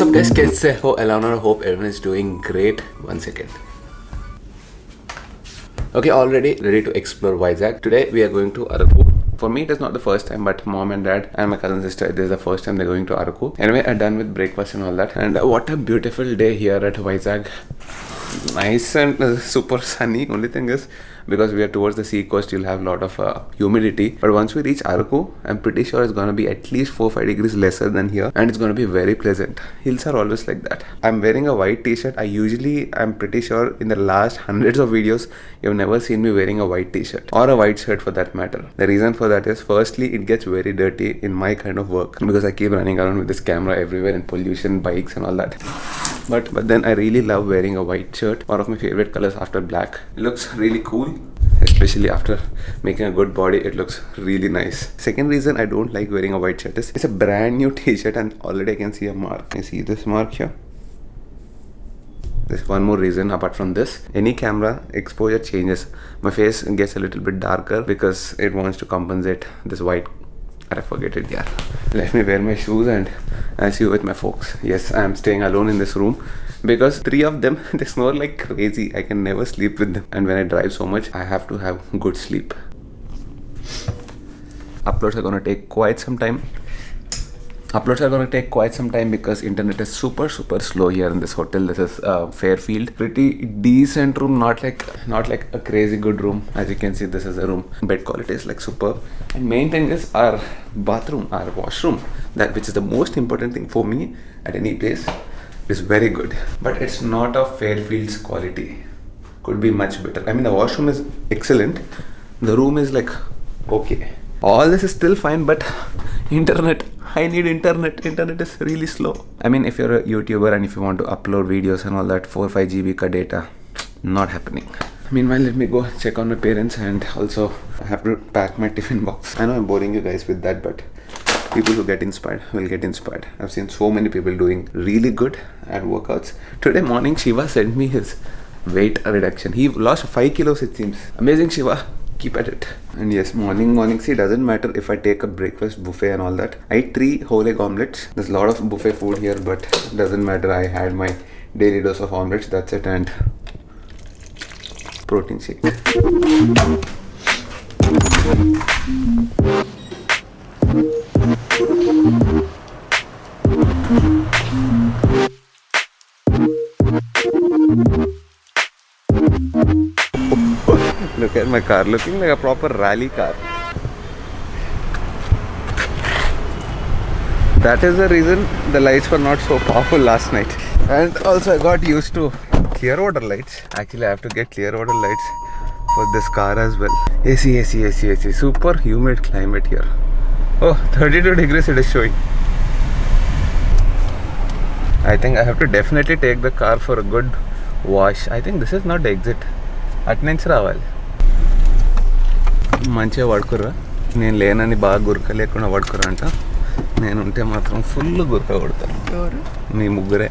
up guys, kids? Oh, Eleanor, hope everyone is doing great. 1 second. Okay, already ready to explore Vizag. Today we are going to Araku. For me, it is not the first time, but mom and dad and my cousin sister, this is the first time they're going to Araku. Anyway, I'm done with breakfast and all that. And what a beautiful day here at Vizag. Nice and super sunny. Only thing is, because we are towards the sea coast, you'll have a lot of humidity. But once we reach Araku, I'm pretty sure it's gonna be at least 4-5 degrees lesser than here, and it's gonna be very pleasant. Hills are always like that. I'm wearing a white t-shirt. I'm pretty sure in the last hundreds of videos, you've never seen me wearing a white t-shirt or a white shirt for that matter. The reason for that is, firstly, it gets very dirty in my kind of work because I keep running around with this camera everywhere and pollution, bikes and all that. But then I really love wearing a white shirt, one of my favorite colors after black. It looks really cool, especially after making a good body. It looks really nice. Second reason I don't like wearing a white shirt is it's a brand new t-shirt and already I can see a mark. You see this mark here? There's one more reason apart from this. Any camera exposure changes. My face gets a little bit darker because it wants to compensate this white. I forget it, yeah. Let me wear my shoes and I'll see you with my folks. Yes, I'm staying alone in this room because 3 of them, they snore like crazy. I can never sleep with them. And when I drive so much, I have to have good sleep. Uploads are gonna take quite some time. Because internet is super slow here in this hotel. This is Fairfield. Pretty decent room, not like a crazy good room. As you can see, this is a room. Bed quality is like superb. And main thing is our bathroom, our washroom, that which is the most important thing for me at any place, is very good. But it's not of Fairfield's quality. Could be much better. I mean, the washroom is excellent. The room is like okay. All this is still fine, but internet. I need internet. Internet is really slow. I mean, if you're a YouTuber and if you want to upload videos and all that, 4-5 GB ka data, not happening. Meanwhile, let me go check on my parents and also I have to pack my tiffin box. I know I'm boring you guys with that, but people who get inspired will get inspired. I've seen so many people doing really good at workouts. Today morning, Shiva sent me his weight reduction. He lost 5 kilos, it seems. Amazing, Shiva. Keep at it. And yes, morning, see, doesn't matter if I take a breakfast buffet and all that. I eat 3 whole egg omelets. There's a lot of buffet food here, but doesn't matter. I had my daily dose of omelets, that's it, and protein shake. Look at my car, looking like a proper rally car. That is the reason the lights were not so powerful last night. And also I got used to clear water lights. Actually, I have to get clear water lights for this car as well. AC. Super humid climate here. Oh, 32 degrees it is showing. I think I have to definitely take the car for a good wash. I think this is not the exit. Atnunchi రావాలి. మంచిగా పడుకుర్రా. నేను లేనని బాగా గురక లేకుండా పడుకుర్రా అంట. నేను ఉంటే మాత్రం ఫుల్ గురక కొడతాను. మీ ముగ్గురే.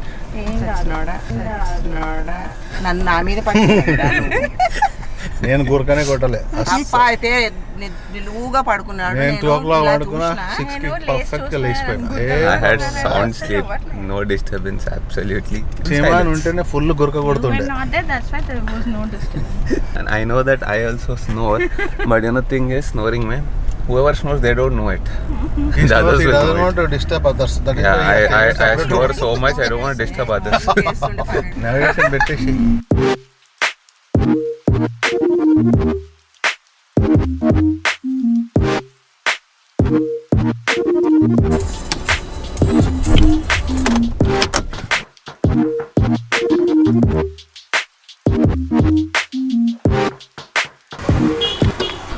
నన్ను నా మీద పడుకున్నాడు. నేను గురకనే కొట్టలే. అయితే నిలువుగా పడుకున్నాడు. నేను 2 o'clock పడుకున్నా, 6 కి పర్ఫెక్ట్ గా లేచిపోయినా. I had sound sleep, no disturbance, absolutely. చేమాన్ ఉంటేనే full Guraka కొడుతుండే. Not that, that's why there was no disturbance. And I know that I also snore, but you know, thing is, snoring, man. Whoever snores, they don't know it. The others will doesn't know want it. to disturb others. That is Yeah, why I snore so much, I don't want to disturb others. navigation పెట్టేసి.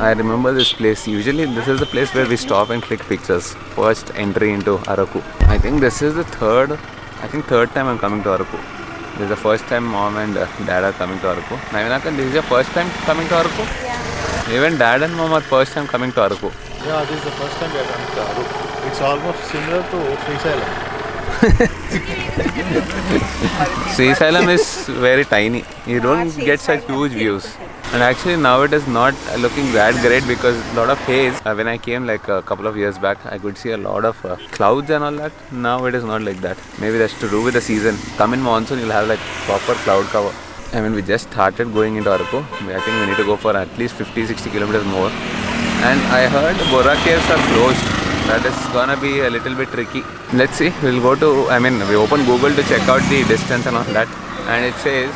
I remember this place. Usually this is the place where we stop and click pictures. First entry into Araku. I think this is the third time I'm coming to Araku. This is the first time mom and dad are coming to Araku. Navinakan, this is your first time coming to Araku? Yeah. Even dad and mom are first time coming to Araku. Yeah, this is the first time we are coming to Araku. It's almost similar to Srisailam. Srisailam is very tiny. You don't get such huge views. And actually now it is not looking that great because a lot of haze. When I came like a couple of years back, I could see a lot of clouds and all that. Now it is not like that. Maybe that's to do with the season. Come in monsoon, you'll have like proper cloud cover. I mean, we just started going into Araku. I think we need to go for at least 50-60 kilometers more. And I heard Borra caves are closed. That is gonna be a little bit tricky. Let's see. We'll go to, we open Google to check out the distance and all that. And it says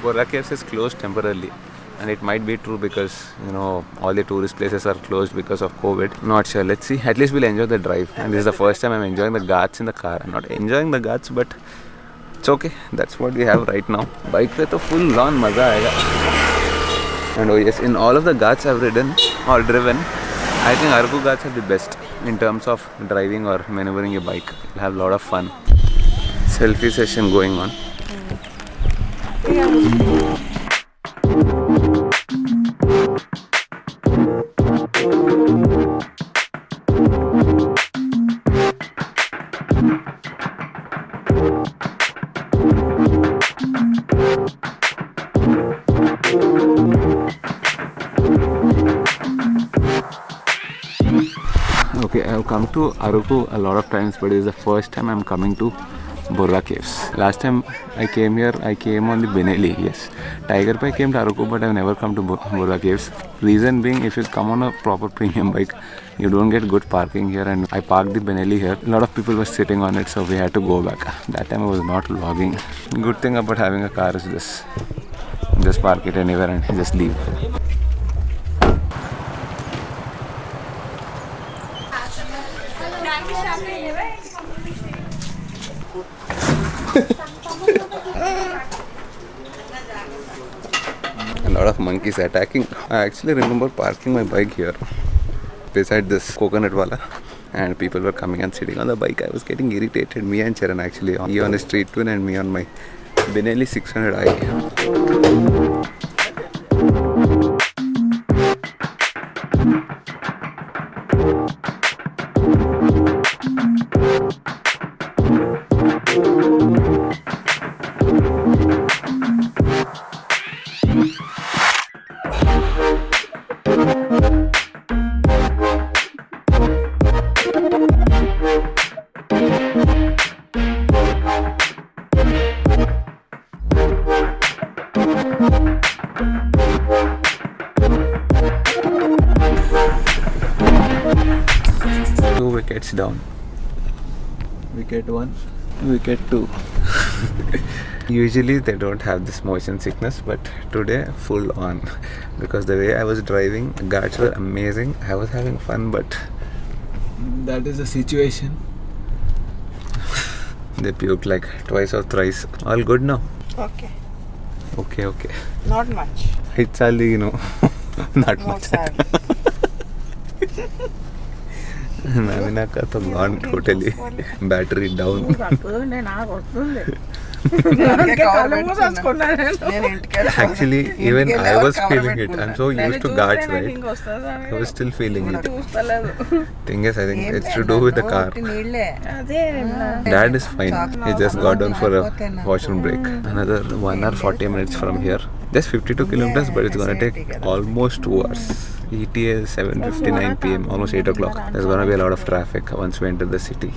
Borra caves is closed temporarily. And it might be true because, all the tourist places are closed because of COVID. Not sure. Let's see. At least we'll enjoy the drive. And this is the first time I'm enjoying the ghats in the car. I'm not enjoying the ghats, but it's okay. That's what we have right now. Bike pe to full on maza aega. And oh yes, in all of the ghats I've ridden or driven, I think Araku ghats are the best in terms of driving or maneuvering a bike. You'll have a lot of fun. Selfie session going on. Okay, I've come to Araku a lot of times, but it is the first time I'm coming to Borra Caves. Last time I came here, I came on the Benelli, yes. Tiger Pi came to Araku, but I've never come to Borra Caves. Reason being, if you come on a proper premium bike, you don't get good parking here, and I parked the Benelli here. A lot of people were sitting on it, so we had to go back. That time I was not vlogging. Good thing about having a car is this. Just park it anywhere and just leave. A lot of monkeys attacking. I actually remember parking my bike here beside this coconut wala, and people were coming and sitting on the bike. I was getting irritated. Me and Charan actually. He on a street twin and me on my Benelli 600i. Wickets down. Wicket 1, wicket 2. Usually they don't have this motion sickness, but today full on, because the way I was driving, the guards were amazing. I was having fun, but that is the situation. They puked like twice or thrice. All good now? Okay. Okay. Not much. It's only, not much. Navina ka to gone totally. Battery down. Actually, even I was feeling it. I'm so used to guards, right? I was still feeling it. Thing is, I think it's to do with the car. Dad is fine. He just got down for a washroom break. Another 1 hour 40 minutes from here. Just 52 kilometers, but it's gonna take almost 2 hours. ETA is 7:59 PM, almost 8 o'clock. There's gonna be a lot of traffic once we enter the city.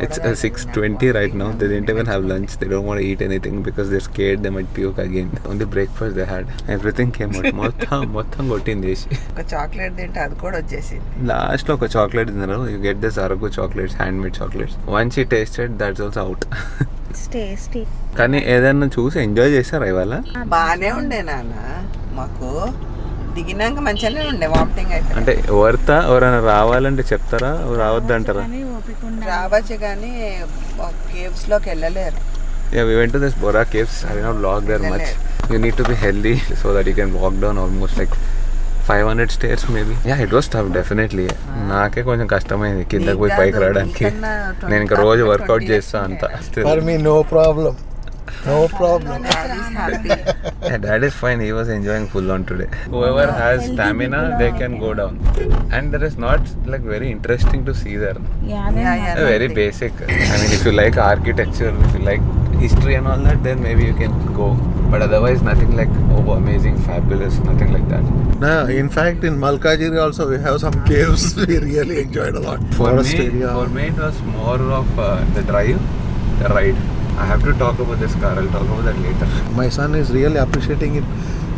It's 6:20 right now. They didn't even have lunch. They don't want to eat anything because they're scared they might puke again. Only breakfast they had. Everything came out. మొత్తం కొట్టింది వేసి. ఒక chocolate తింటే అది కూడా వచ్చేసింది. Last లో ఒక చాక్లెట్ తిన్నారు. You get this Araku chocolates, handmade chocolates. Once she tasted, that's also out. Tasty. కానీ ఏదైనా చూసి ఎంజాయ్ చేస్తారా ఇవాళ? బానే ఉండే నాన్న మాకు. దిగినాక మంచిగానే ఉండే వామిటింగ్ అయితే. అంటే ఎవరైనా రావాలంటే చెప్తారా, రావద్దంటారా? రావచ్చు కానీ కేవ్స్ లోకి వెళ్ళలేరు. Yeah, we went to this Borra caves. I did not vlog there much. You need to be healthy so that you can walk down almost like 500 stairs maybe. Yeah, it was tough definitely. నాకే కొంచెం కష్టమైంది కిందకి పోయి పైకి రావడానికి. నేను ఇంకా రోజు వర్కౌట్ చేస్తా అంత. For me, no problem. No problem. Yeah, Dad is fine. He was enjoying full on today. Whoever has stamina, they can go down. And there is not like very interesting to see there. Yeah. Very basic. I mean, if you like architecture, if you like history and all that, then maybe you can go. But otherwise, nothing like amazing, fabulous, nothing like that. Nah, in fact, in Malkajgiri also we have some caves we really enjoyed a lot. For Forest me, area. for me, it was more of the drive, the ride. I have to talk about this car. I'll talk about that later. My son is really appreciating it.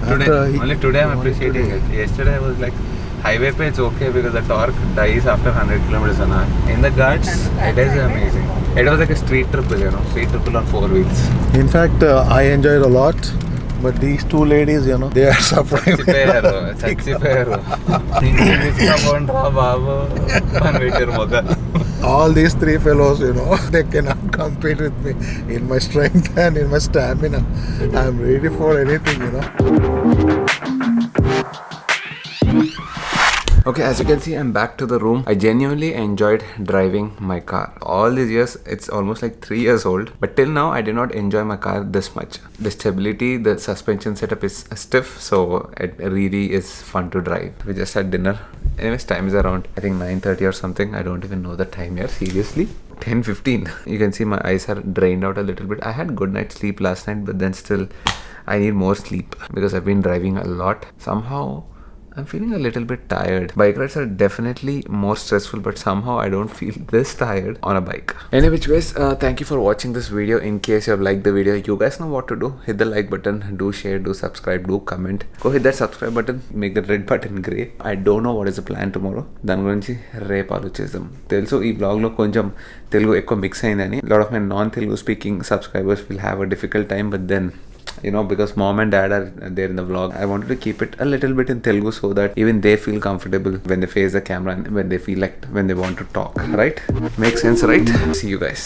Only today I'm appreciating it. Yesterday I was like, highway pe it's okay because the torque dies after 100 kilometers an hour. In the guts, it is amazing. It was like a street triple, street triple on 4 wheels. In fact, I enjoyed a lot. But these two ladies, they are suffering. All these three fellows, they cannot compete with me in my strength and in my stamina. I'm ready for anything, Okay, as you can see, I'm back to the room. I genuinely enjoyed driving my car. All these years, it's almost like 3 years old. But till now, I did not enjoy my car this much. The stability, the suspension setup is stiff. So it really is fun to drive. We just had dinner. Anyways, time is around, I think 9:30 or something. I don't even know the time here, seriously. 10:15. You can see my eyes are drained out a little bit. I had good night's sleep last night, but then still, I need more sleep because I've been driving a lot. Somehow, I'm feeling a little bit tired. Bike rides are definitely more stressful, but somehow I don't feel this tired on a bike. Anyway, which ways, thank you for watching this video. In case you have liked the video, you guys know what to do. Hit the like button, do share, do subscribe, do comment. Go hit that subscribe button, make the red button grey. I don't know what is the plan tomorrow. దాని గురించి రేపు ఆలోచిద్దాం. తెలుసు ఈ బ్లాగ్లో కొంచెం తెలుగు ఎక్కువ mix అయిందని. Lot of my non-Telugu speaking subscribers will have a difficult time, but then because mom and dad are there in the vlog, I wanted to keep it a little bit in Telugu so that even they feel comfortable when they face the camera and when they feel like when they want to talk, right? Makes sense, right? See you guys.